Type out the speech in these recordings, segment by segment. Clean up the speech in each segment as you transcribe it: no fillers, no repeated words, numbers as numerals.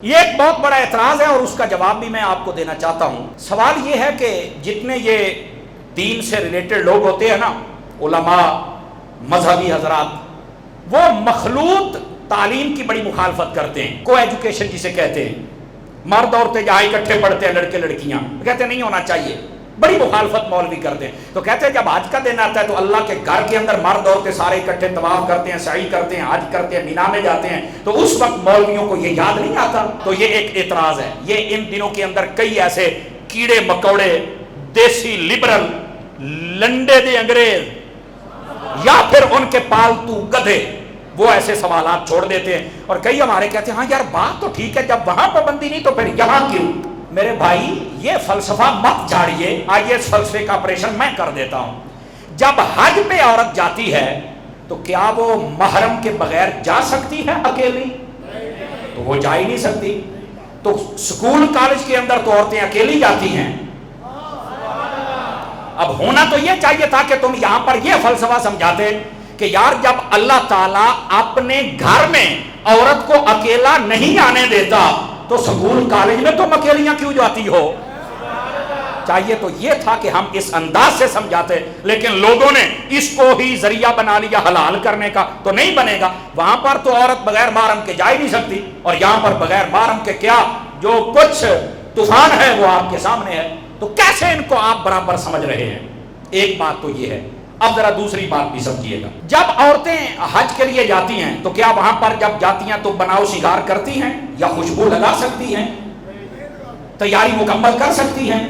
یہ ایک بہت بڑا اعتراض ہے اور اس کا جواب بھی میں آپ کو دینا چاہتا ہوں۔ سوال یہ ہے کہ جتنے یہ دین سے ریلیٹڈ لوگ ہوتے ہیں نا، علماء، مذہبی حضرات، وہ مخلوط تعلیم کی بڑی مخالفت کرتے ہیں، کو ایجوکیشن جسے کہتے ہیں۔ مرد عورتیں جہاں اکٹھے پڑھتے ہیں، لڑکے لڑکیاں، کہتے ہیں نہیں ہونا چاہیے، بڑی مخالفت مولوی کرتے ہیں۔ تو کہتے ہیں جب حج کا دن آتا ہے تو اللہ کے گھر کے اندر مرد عورتیں سارے اکٹھے طواف کرتے ہیں، سعی کرتے ہیں، حج کرتے ہیں، مینا میں جاتے ہیں، تو اس وقت مولویوں کو یہ یاد نہیں آتا؟ تو یہ ایک اعتراض ہے۔ یہ ان دنوں کے اندر کئی ایسے کیڑے مکوڑے، دیسی لبرل، لنڈے دے انگریز یا پھر ان کے پالتو گدھے، وہ ایسے سوالات چھوڑ دیتے ہیں، اور کئی ہمارے کہتے ہیں ہاں یار بات تو ٹھیک ہے، جب وہاں پابندی نہیں تو پھر یہاں کیوں؟ میرے بھائی یہ فلسفہ مت جھاڑیے، آئیے اس فلسفے کا آپریشن میں کر دیتا ہوں۔ جب حج پہ عورت جاتی ہے تو کیا وہ محرم کے بغیر جا سکتی ہے اکیلی؟ تو وہ جا ہی نہیں سکتی۔ تو سکول کالج کے اندر تو عورتیں اکیلی جاتی ہیں۔ اب ہونا تو یہ چاہیے تھا کہ تم یہاں پر یہ فلسفہ سمجھاتے کہ یار جب اللہ تعالیٰ اپنے گھر میں عورت کو اکیلا نہیں آنے دیتا تو سکول کالج میں تم اکیلیاں کیوں جاتی ہو؟ چاہیے تو یہ تھا کہ ہم اس انداز سے سمجھاتے، لیکن لوگوں نے اس کو ہی ذریعہ بنا لیا حلال کرنے کا۔ تو نہیں بنے گا، وہاں پر تو عورت بغیر محرم کے جا ہی نہیں سکتی، اور یہاں پر بغیر محرم کے کیا جو کچھ طوفان ہے وہ آپ کے سامنے ہے۔ تو کیسے ان کو آپ برابر سمجھ رہے ہیں؟ ایک بات تو یہ ہے۔ اب ذرا دوسری بات بھی سمجھیے گا، جب عورتیں حج کے لیے جاتی ہیں تو کیا وہاں پر جب جاتی ہیں تو بناؤ شنگار کرتی ہیں یا خوشبو لگا سکتی ہیں؟ تیاری مکمل کر سکتی ہیں؟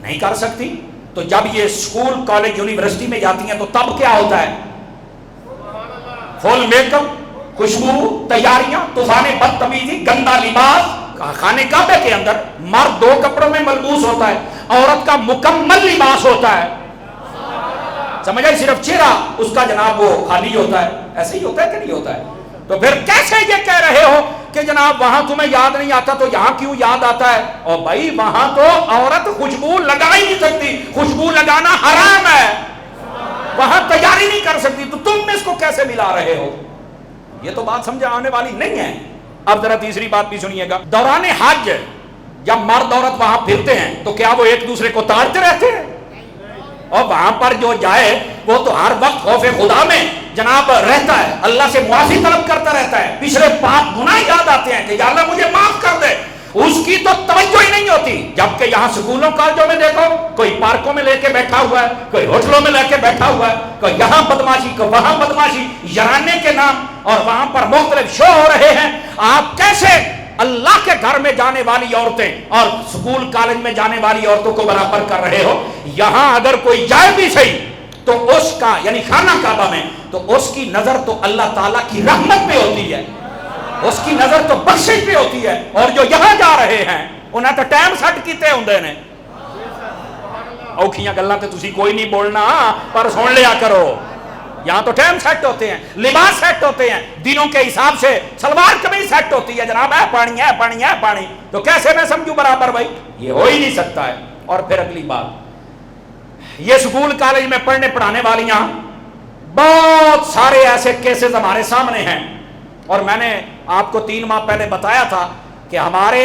نہیں کر سکتی۔ تو جب یہ اسکول کالج یونیورسٹی میں جاتی ہیں تو تب کیا ہوتا ہے؟ فل میک اپ، خوشبو، تیاریاں، طوفان بدتمیزی، گندا لباس۔ خانہ کعبہ کے اندر مرد 2 کپڑوں میں ملبوس ہوتا ہے، عورت کا مکمل لباس ہوتا ہے، سمجھ آئی؟ صرف چہرہ اس کا جناب وہ خالی ہوتا ہے۔ ایسے ہی ہوتا ہے کہ نہیں ہوتا ہے؟ تو پھر کیسے یہ کہہ رہے ہو کہ جناب وہاں تمہیں یاد نہیں آتا تو یہاں کیوں یاد آتا ہے؟ اور بھائی وہاں تو عورت خوشبو لگا ہی نہیں سکتی، خوشبو لگانا حرام ہے، وہاں تیاری نہیں کر سکتی، تو تم اس کو کیسے ملا رہے ہو؟ یہ تو بات سمجھ آنے والی نہیں ہے۔ اب ذرا تیسری بات بھی سنیے گا، دوران حج جب مرد عورت وہاں پھرتے ہیں تو کیا وہ ایک دوسرے کو تاڑتے رہتے ہیں؟ اور وہاں پر جو جائے وہ تو ہر وقت خوف خدا میں جناب رہتا ہے، اللہ سے معافی طلب کرتا رہتا ہے، پچھلے پاپ گناہ یاد آتے ہیں کہ یا اللہ مجھے معاف کر دے، اس کی تو توجہ ہی نہیں ہوتی۔ جبکہ یہاں سکولوں کالجوں میں دیکھو، کوئی پارکوں میں لے کے بیٹھا ہوا ہے، کوئی ہوٹلوں میں لے کے بیٹھا ہوا ہے، کوئی یہاں بدماشی کوئی وہاں بدماشی، یارانے کے نام، اور وہاں پر مختلف شو ہو رہے ہیں۔ آپ کیسے اللہ کے گھر میں جانے والی عورتیں اور سکول کالج میں جانے والی عورتوں کو برابر کر رہے ہو؟ یہاں اگر کوئی جائے بھی صحیح تو اس کا یعنی خانہ کعبہ میں تو اس کی نظر تو اللہ تعالیٰ کی رحمت پہ ہوتی ہے، اس کی نظر تو بخشش پہ ہوتی ہے، اور جو یہاں جا رہے ہیں انہیں تو ٹائم سیٹ کیتے ہوندے نے۔ اوکھیاں گلاں تے تسی کوئی نہیں بولنا پر سن لیا کرو، یہاں تو ٹائم سیٹ ہوتے ہیں، لباس سیٹ ہوتے ہیں، دنوں کے حساب سے سلوار قمیض سیٹ ہوتی ہے، جناب ہے پانی ہے پانی ہے پانی، تو کیسے میں سمجھوں برابر؟ بھائی یہ ہو ہی نہیں سکتا ہے۔ اور پھر اگلی بات، یہ سکول کالج میں پڑھنے پڑھانے والیاں، بہت سارے ایسے کیسز ہمارے سامنے ہیں، اور میں نے آپ کو 3 ماہ پہلے بتایا تھا کہ ہمارے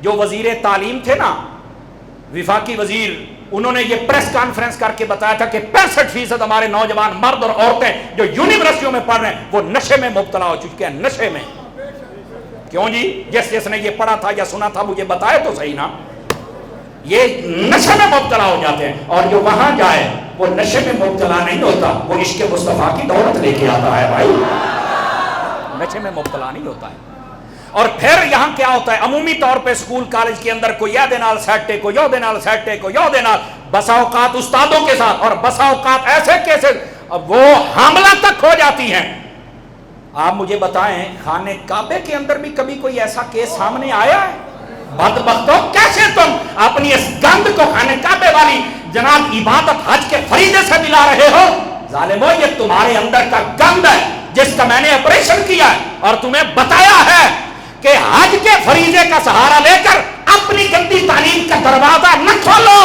جو وزیر تعلیم تھے نا، وفاقی وزیر، انہوں نے یہ پریس کانفرنس کر کے بتایا تھا کہ 65% ہمارے نوجوان مرد اور عورتیں جو یونیورسٹیوں میں پڑھ رہے ہیں وہ نشے میں مبتلا ہو چکے ہیں۔ نشے میں کیوں جی؟ جس نے یہ پڑھا تھا یا سنا تھا مجھے بتائے تو صحیح نا۔ یہ نشے میں مبتلا ہو جاتے ہیں، اور جو وہاں جائے وہ نشے میں مبتلا نہیں ہوتا، وہ عشق مصطفیٰ کی دولت لے کے آتا ہے بھائی، نشے میں مبتلا نہیں ہوتا ہے۔ اور پھر یہاں کیا ہوتا ہے؟ عمومی طور پہ سکول کالج کے اندر کوئی یہ دینال سیٹے کو یو دینال سیٹے کو یو دینال، بسا اوقات استادوں کے ساتھ، اور بسا اوقات ایسے کیسے وہ حاملہ تک ہو جاتی ہیں۔ آپ مجھے بتائیں خانہ کعبے کے اندر بھی کبھی کوئی ایسا کیس سامنے آیا ہے؟ بدبختوں، کیسے تم اپنی اس گند کو خانہ کعبے والی جناب عبادت حج کے فریضے سے ملا رہے ہو؟ ظالمو، یہ تمہارے اندر کا گند ہے جس کا میں نے آپریشن کیا ہے اور تمہیں بتایا ہے کہ حج کے فریضے کا سہارا لے کر اپنی گندی تعلیم کا دروازہ نہ کھولو۔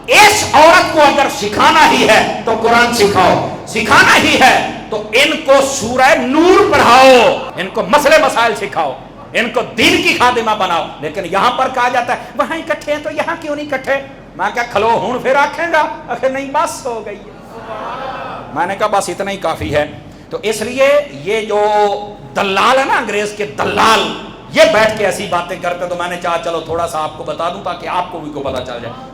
اس عورت کو اگر سکھانا ہی ہے تو قرآن سکھاؤ، سکھانا ہی ہے تو ان کو سورہ نور پڑھاؤ، ان کو مسئلے مسائل سکھاؤ۔ ان کو دین کی خادمہ بناؤ. لیکن یہاں پر کہا جاتا ہے وہاں اکٹھے ہیں تو یہاں کیوں نہیں اکٹھے؟ میں کہا کھلو ہون پھر آکھیں گا آخر نہیں بس ہو گئی ہے. میں نے کہا بس اتنا ہی کافی ہے. تو اس لیے یہ جو دلال ہے نا انگریز کے دلال یہ بیٹھ کے ایسی باتیں کرتے، تو میں نے چاہا چلو تھوڑا سا آپ کو بتا دوں تاکہ آپ کو بھی کو پتہ چل جائے.